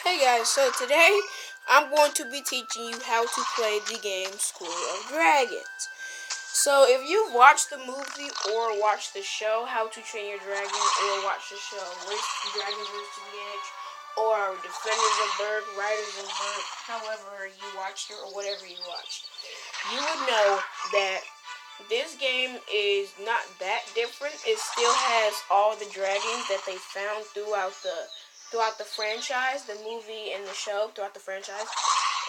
Hey guys, so today I'm going to be teaching you how to play the game School of Dragons. So if you've watched the movie or watched the show How to Train Your Dragon or watched the show Dragons Race to the Edge or Defenders of Berg, Riders of Berg, however you watched it or whatever you watched, you would know that this game is not that different. It still has all the dragons that they found throughout the franchise, the movie and the show, throughout the franchise.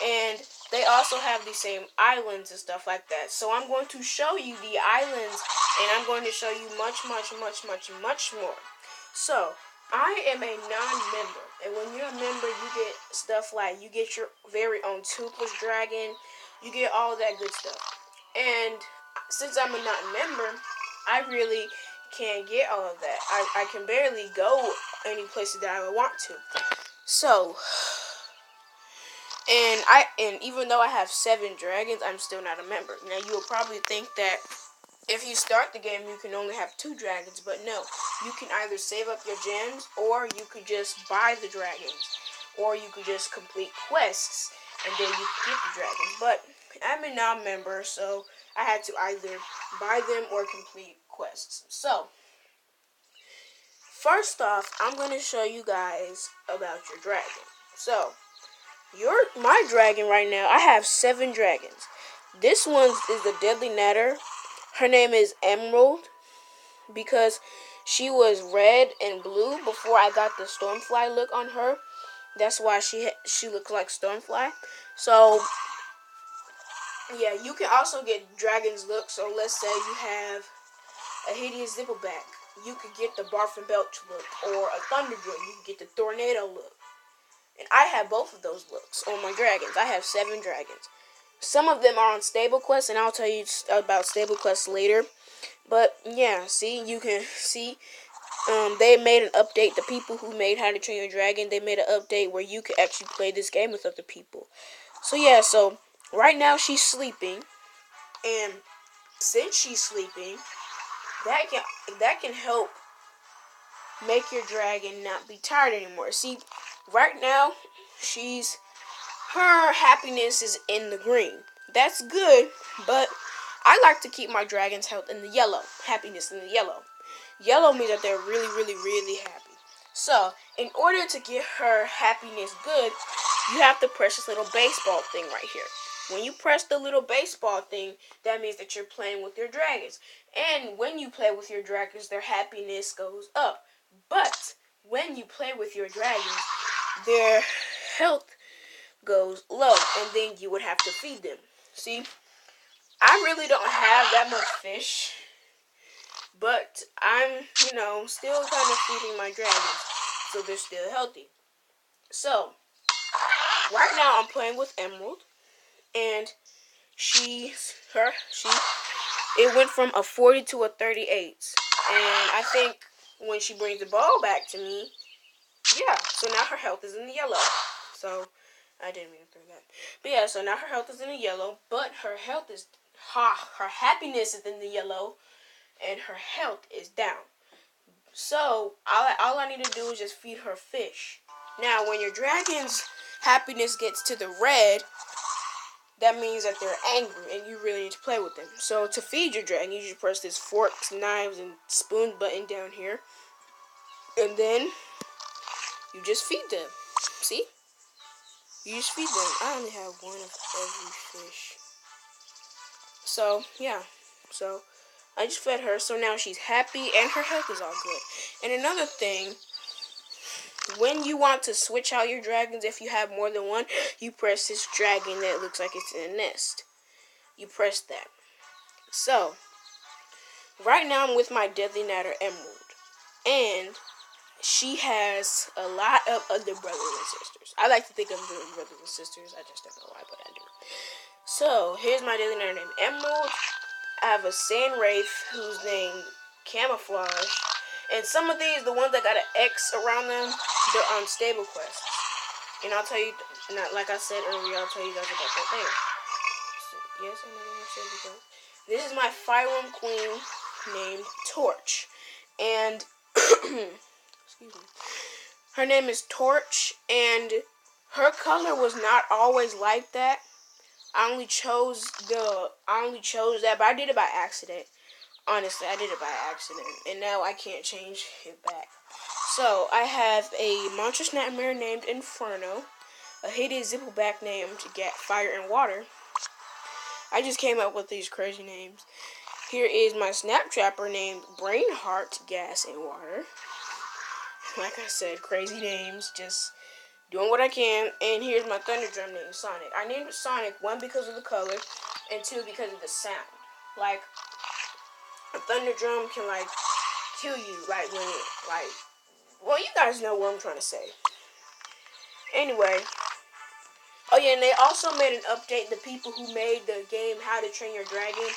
And they also have the same islands and stuff like that. So I'm going to show you the islands, and I'm going to show you much more. So I am a non-member, and when you're a member, you get stuff like you get your very own toothless dragon, you get all that good stuff. And since I'm a non-member, I really can't get all of that. I can barely go any places that I would want to. So, and even though I have 7 dragons, I'm still not a member. Now you will probably think that if you start the game, you can only have 2 dragons, but no. You can either save up your gems, or you could just buy the dragons, or you could just complete quests, and then you get the dragons. But I'm a non-member, so I had to either buy them or complete quests. So, first off, I'm going to show you guys about your dragon. So, my dragon right now, I have 7 dragons. This one is the Deadly Natter. Her name is Emerald because she was red and blue before I got the Stormfly look on her. That's why she looks like Stormfly. So, yeah, you can also get dragon's look. So let's say you have a Hideous Zippleback. You could get the Barf and Belch look, or a Thunderdrum. You can get the Tornado look. And I have both of those looks on my dragons. I have 7 dragons. Some of them are on stable quests, and I'll tell you about stable quests later. But yeah, see, you can see they made an update. The people who made How to Train Your Dragon, they made an update where you could actually play this game with other people. So yeah, so right now she's sleeping, and since she's sleeping, that can help make your dragon not be tired anymore. See, right now her happiness is in the green. That's good, but I like to keep my dragon's health in the yellow. Happiness in the yellow. Yellow means that they're really happy. So, in order to get her happiness good, you have to press this little baseball thing right here. When you press the little baseball thing, that means that you're playing with your dragons. And when you play with your dragons, their happiness goes up. But when you play with your dragons, their health goes low, and then you would have to feed them. See, I really don't have that much fish, but I'm, still kind of feeding my dragons, so they're still healthy. So, right now I'm playing with Emerald, and it went from a 40 to a 38, and I think when she brings the ball back to me, yeah, so now her health is in the yellow. So, I didn't mean to throw that. But yeah, so now her health is in the yellow, but her happiness is in the yellow, and her health is down. So, all I need to do is just feed her fish. Now, when your dragon's happiness gets to the red, that means that they're angry, and you really need to play with them. So, to feed your dragon, you just press this forks, knives, and spoon button down here. And then, you just feed them. See? You just feed them. I only have one of every fish. So, yeah. So, I just fed her, so now she's happy, and her health is all good. And another thing, when you want to switch out your dragons, if you have more than one, you press this dragon that looks like it's in a nest. You press that. So, right now I'm with my Deadly Natter Emerald. And she has a lot of other brothers and sisters. I like to think of them as brothers and sisters. I just don't know why, but I do. So, here's my Deadly Natter named Emerald. I have a Sand Wraith who's named Camouflage. And some of these, the ones that got an X around them, they're on stable quests. And I'll tell you, like I said earlier, I'll tell you guys about that later. So, yes, I know I said because this is my Fire Realm Queen named Torch. And, excuse me. Her name is Torch, and her color was not always like that. I only chose that, but I did it by accident. Honestly, I did it by accident, and now I can't change it back. So I have a Monstrous Nightmare named Inferno, a Hades Zippleback named Fire and Water. I just came up with these crazy names. Here is my Snap Trapper named Brainheart, Gas and Water. Like I said, crazy names, just doing what I can. And here's my Thunder Drum named Sonic. I named it Sonic, 1, because of the color, and 2, because of the sound. Like, a Thunder Drum can, like, kill you, like, when it, like, well, you guys know what I'm trying to say. Anyway, oh yeah, and they also made an update, the people who made the game How to Train Your Dragon,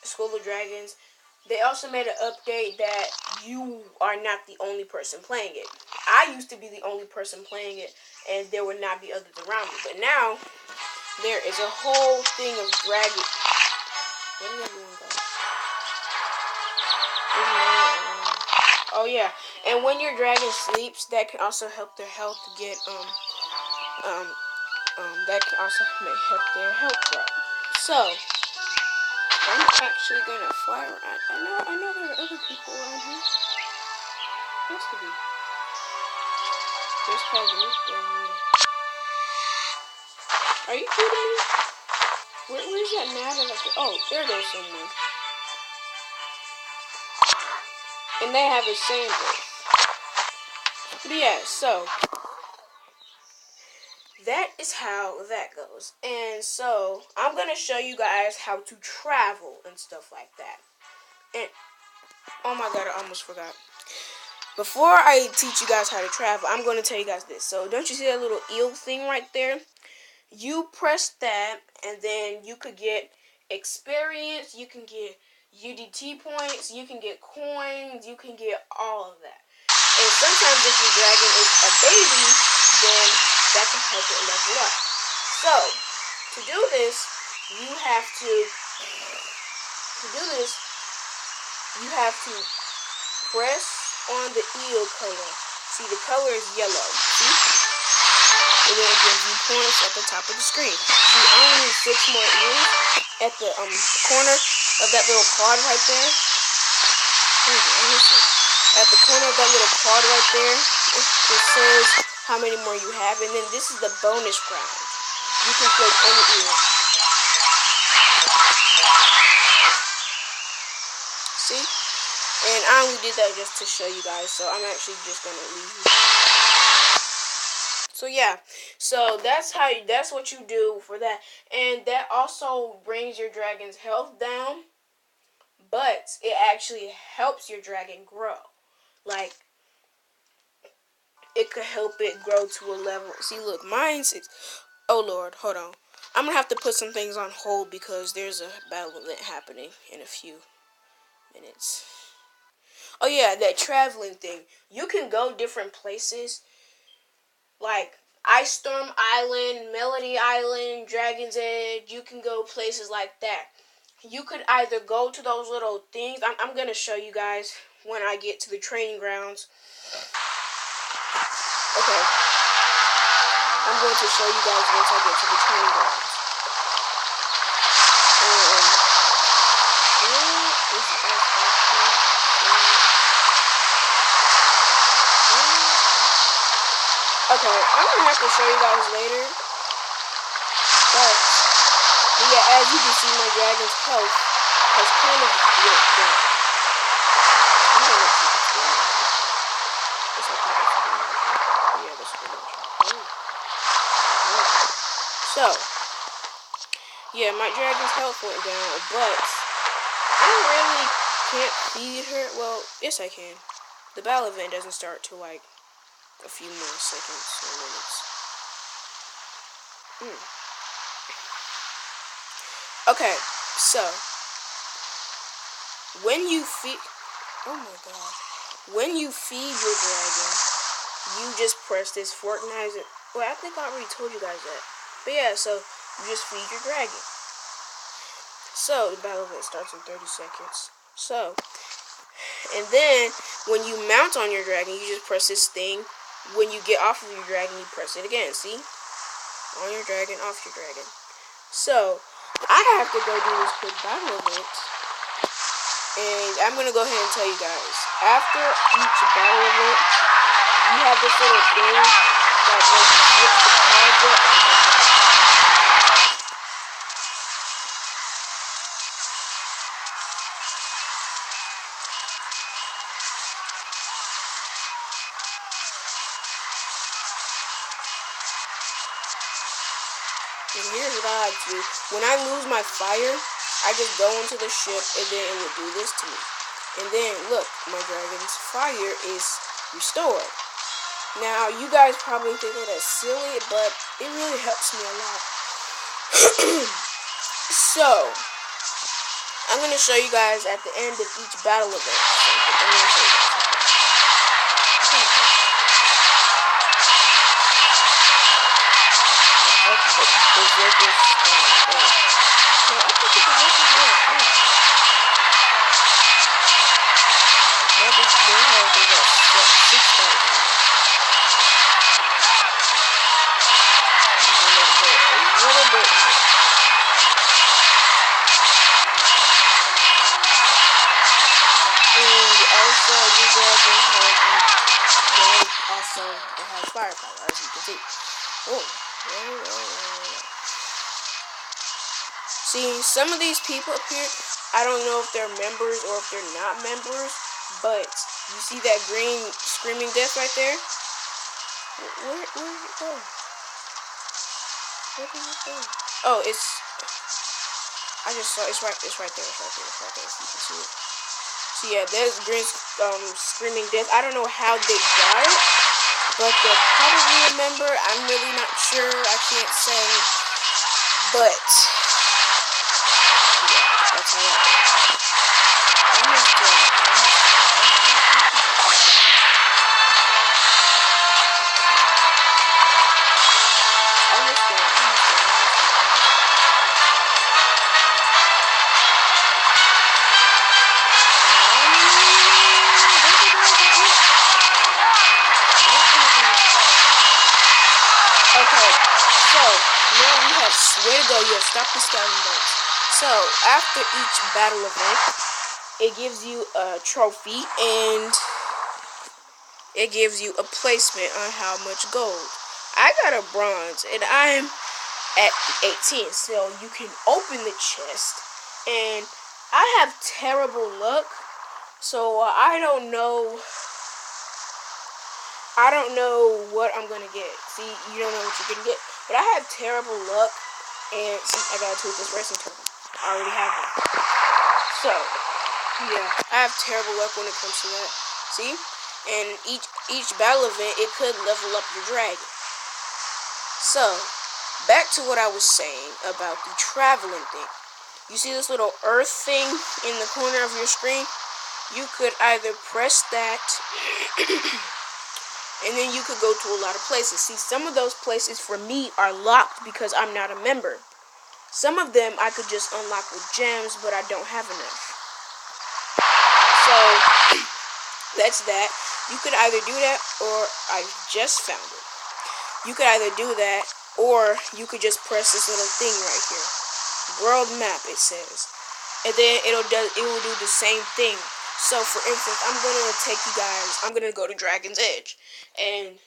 School of Dragons, they also made an update that you are not the only person playing it. I used to be the only person playing it, and there would not be others around me. But now, there is a whole thing of dragon. Where did everyone go? Oh yeah, and when your dragon sleeps, that can also help their health get that can also help their health grow. So, I'm actually gonna fly around. I know there are other people around here. Has to be. There's probably down there. Are you kidding me? Where's that ladder? Oh, there goes someone. And they have a sandwich. But yeah, so that is how that goes. And so I'm gonna show you guys how to travel and stuff like that. And oh my god, I almost forgot. Before I teach you guys how to travel, I'm gonna tell you guys this. So don't you see that little eel thing right there? You press that, and then you could get experience, you can get UDT points, you can get coins, you can get all of that. And sometimes if your dragon is a baby, then that can help it level up. So, to do this, you have to press on the eel color. See, the color is yellow. See? And then it gives you points at the top of the screen. See, I only need 6 more eels at the corner of that little card right there. At the corner of that little card right there, it says how many more you have, and then this is the bonus round. You can flip any eel. See? And I only did that just to show you guys, so I'm actually just gonna leave you. So yeah, so that's what you do for that, and that also brings your dragon's health down, but it actually helps your dragon grow. Like, it could help it grow to a level. See, look, mine's 6. Oh Lord, hold on. I'm gonna have to put some things on hold because there's a battle event happening in a few minutes. Oh yeah, that traveling thing. You can go different places. Like Ice Storm Island, Melody Island, Dragon's Edge. You can go places like that. You could either go to those little things. I'm going to show you guys when I get to the training grounds. Okay. I'm going to show you guys once I get to the training grounds. Okay, I'm going to have to show you guys later. But yeah, as you can see, my dragon's health has kind of went down. I'm going to see what's going on. Yeah, that's pretty much. So, yeah, my dragon's health went down, but I really can't feed her. Well, yes I can. The battle event doesn't start till like a few more seconds or minutes. Okay, so when you feed, oh my god, when you feed your dragon, you just press this Fortnite. Well, I think I already told you guys that. But yeah, so you just feed your dragon. So the battle event starts in 30 seconds. So, and then when you mount on your dragon, you just press this thing. when you get off of your dragon, you press it again. See? On your dragon, off your dragon. So, I have to go do this quick battle event. And I'm going to go ahead and tell you guys. After each battle event, you have this little thing that when you switch the cards up. And here's what I like to do. When I lose my fire, I just go into the ship and then it will do this to me. And then, look, my dragon's fire is restored. Now, you guys probably think that's silly, but it really helps me a lot. So, I'm going to show you guys at the end of each battle event something. I'm going to show you guys something. Berserker's no, I think the Berserker's no, they have what, 6 right now. A little bit more. And also, you grab them and also it has firepower, as you can see. Oh, See, some of these people up here, I don't know if they're members or if they're not members, but you see that green screaming death right there? Where did it go? Where did it go? Oh, I just saw, it's right there, so you can see it. So yeah, there's green screaming death. I don't know how they got it, but they're probably a member. I'm really not sure, I can't say, but that's how that goes. Almost done. Okay, so now we have way to go. You have stopped the scouting boats. So after each battle event, it gives you a trophy and it gives you a placement on how much gold. I got a bronze and I'm at 18, so you can open the chest. And I have terrible luck, so I don't know what I'm gonna get. See, you don't know what you're gonna get. But I have terrible luck, and see, I got a Toothless Racing Turtle. I already have one. So, yeah, I have terrible luck when it comes to that. See? And each battle event, it could level up your dragon. So, back to what I was saying about the traveling thing. You see this little earth thing in the corner of your screen? You could either press that, and then you could go to a lot of places. See, some of those places for me are locked because I'm not a member. Some of them I could just unlock with gems, but I don't have enough. So, that's that. You could either do that, or I just found it. You could either do that, or you could just press this little thing right here. World map, it says. And then it will do the same thing. So, for instance, I'm going to go to Dragon's Edge. And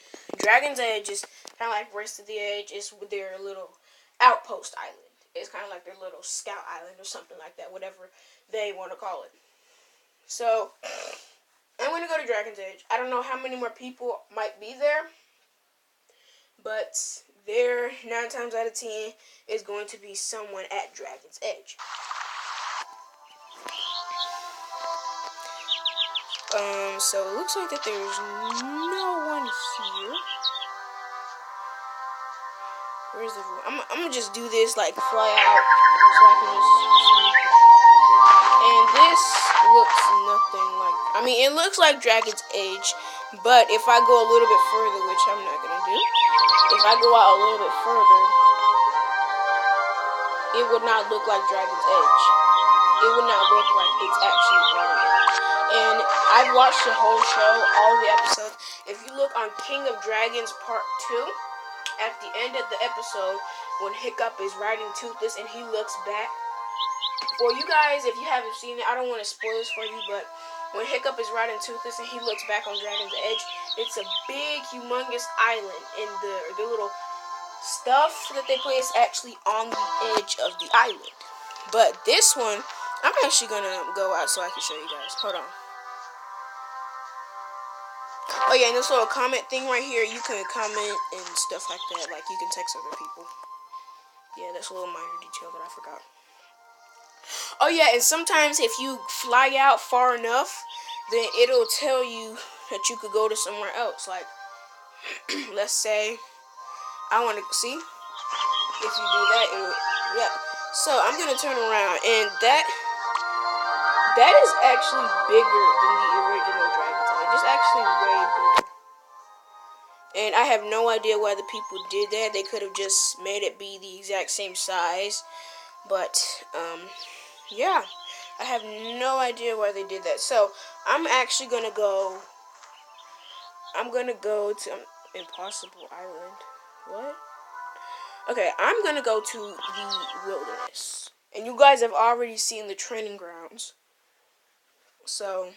Dragon's Edge is kind of like Race to the Edge. It's with their little outpost island. It's kind of like their little scout island or something like that, whatever they want to call it. So, I'm going to go to Dragon's Edge. I don't know how many more people might be there, but there, 9 times out of 10, is going to be someone at Dragon's Edge. So it looks like that there's no one here. Where's everyone? I'm gonna just do this, like, fly out, so I can just see. And this looks nothing like, I mean, it looks like Dragon's Edge, but if I go a little bit further, which I'm not gonna do, if I go out a little bit further, it would not look like Dragon's Edge. It would not look like it's actually on Edge. And I've watched the whole show, all the episodes, if you look on King of Dragons Part 2, at the end of the episode, when Hiccup is riding Toothless and he looks back, for you guys, if you haven't seen it, I don't want to spoil this for you, but when Hiccup is riding Toothless and he looks back on Dragon's Edge, it's a big, humongous island, and the little stuff that they play is actually on the edge of the island. But this one, I'm actually gonna go out so I can show you guys. Hold on. Oh yeah, and this little comment thing right here, you can comment and stuff like that. Like, you can text other people. Yeah, that's a little minor detail that I forgot. Oh yeah, and sometimes if you fly out far enough, then it'll tell you that you could go to somewhere else. Like, let's say I want to see. If you do that, it'll, yeah. So I'm gonna turn around, and that is actually bigger than the original Dragon's Eye. It's actually way bigger. And I have no idea why the people did that. They could have just made it be the exact same size. But, yeah. I have no idea why they did that. So, I'm actually gonna go... I'm gonna go to Impossible Island. What? Okay, I'm gonna go to the wilderness. And you guys have already seen the training grounds. So...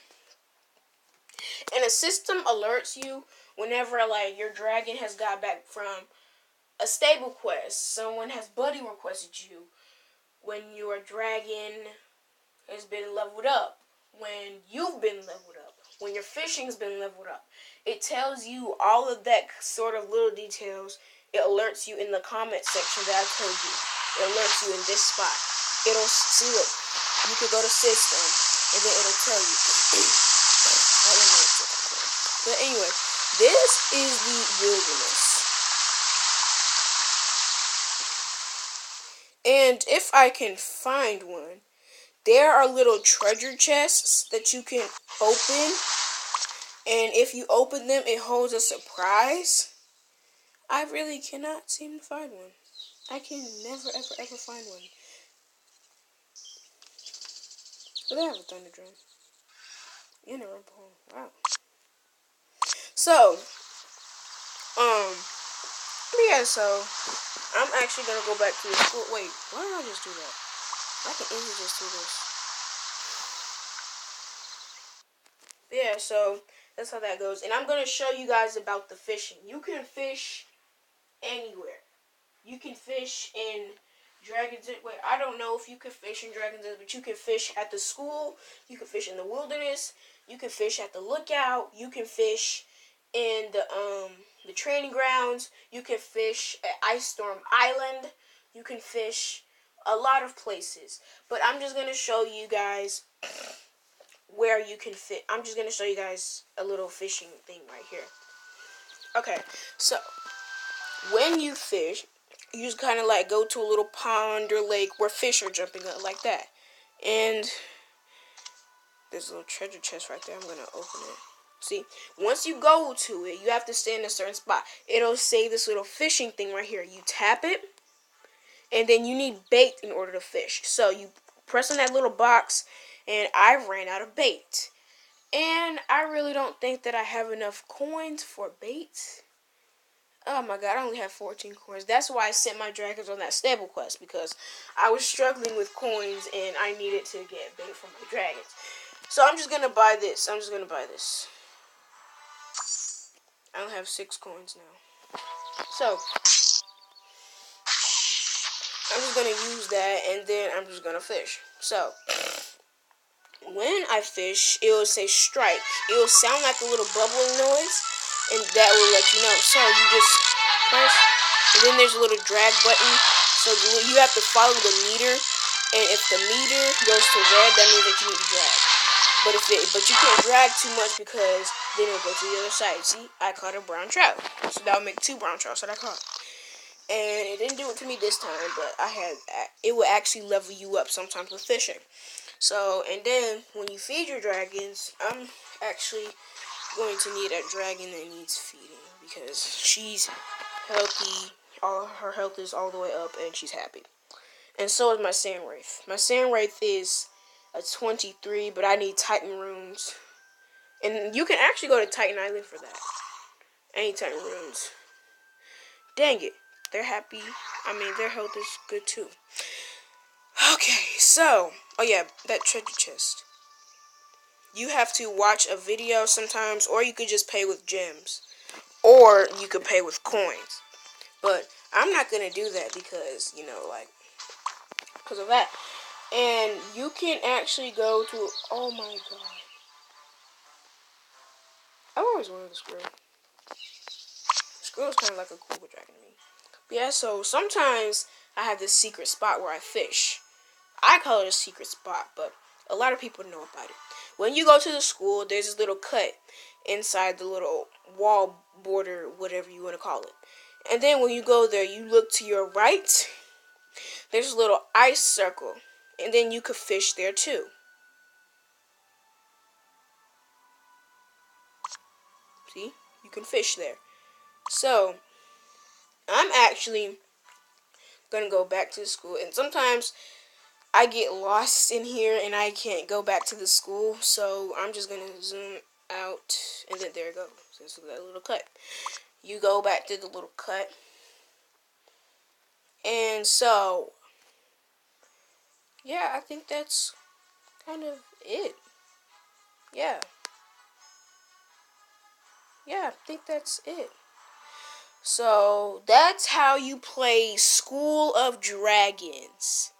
And a system alerts you whenever, like, your dragon has got back from a stable quest. Someone has buddy requested you. When your dragon has been leveled up. When you've been leveled up. When your fishing's been leveled up. It tells you all of that sort of little details. It alerts you in the comment section that I told you. It alerts you in this spot. It'll, see, look, you could go to system, and then it'll tell you. I don't know what's cool. But anyway, this is the wilderness. And if I can find one, there are little treasure chests that you can open. And if you open them, it holds a surprise. I really cannot seem to find one. I can never, ever, ever find one. But I have a thunder drum. And a rumble hole. Wow. So, yeah, so, I'm actually gonna go back to the school. Wait, why did I just do that? I can easily just do this. Yeah, so, that's how that goes. And I'm gonna show you guys about the fishing. You can fish anywhere. You can fish in Dragon's Den. Wait, I don't know if you can fish in Dragon's Den, but you can fish at the school. You can fish in the wilderness. You can fish at the lookout. You can fish in the training grounds. You can fish at Ice Storm Island. You can fish a lot of places. But I'm just gonna show you guys where you can fit. I'm just gonna show you guys a little fishing thing right here. Okay, so when you fish, you just kind of like go to a little pond or lake where fish are jumping up like that. And there's a little treasure chest right there. I'm going to open it. See, once you go to it, you have to stay in a certain spot. It'll say this little fishing thing right here. You tap it, and then you need bait in order to fish. So you press on that little box, and I ran out of bait. And I really don't think that I have enough coins for bait. Oh my god, I only have 14 coins. That's why I sent my dragons on that stable quest, because I was struggling with coins and I needed to get bait for my dragons. So I'm just going to buy this. I only have 6 coins now. So I'm just going to use that, and then I'm just going to fish. So when I fish, it will say strike. It will sound like a little bubbling noise, and that will let you know. So you just press, and then there's a little drag button. So you have to follow the meter, and if the meter goes to red, that means that you need to drag. But you can't drag too much, because then it'll go to the other side. See, I caught a brown trout, so that will make 2 brown trouts that I caught. And it didn't do it to me this time, but it will actually level you up sometimes with fishing. So, and then when you feed your dragons, I'm actually going to need a dragon that needs feeding, because she's healthy. All her health is all the way up, and she's happy. And so is my Sand Wraith. My Sand Wraith is a 23, but I need Titan runes. And you can actually go to Titan Island for that. Anytime runes. Dang it. They're happy. I mean, their health is good too. Okay, so. Oh yeah, that treasure chest. You have to watch a video sometimes, or you could just pay with gems. Or you could pay with coins. But I'm not going to do that because, you know, like, because of that. And you can actually go to, oh my god. I've always wanted a squirrel. Squirrel's kind of like a cool dragon to me. But yeah, so sometimes I have this secret spot where I fish. I call it a secret spot, but a lot of people know about it. When you go to the school, there's this little cut inside the little wall border, whatever you want to call it. And then when you go there, you look to your right, there's a little ice circle. And then you could fish there too. See? You can fish there. So, I'm actually going to go back to the school. And sometimes I get lost in here and I can't go back to the school. So, I'm just going to zoom out. And then there it goes. This is that little cut. You go back to the little cut. And so, yeah, I think that's kind of it. Yeah. Yeah, I think that's it. So, that's how you play School of Dragons.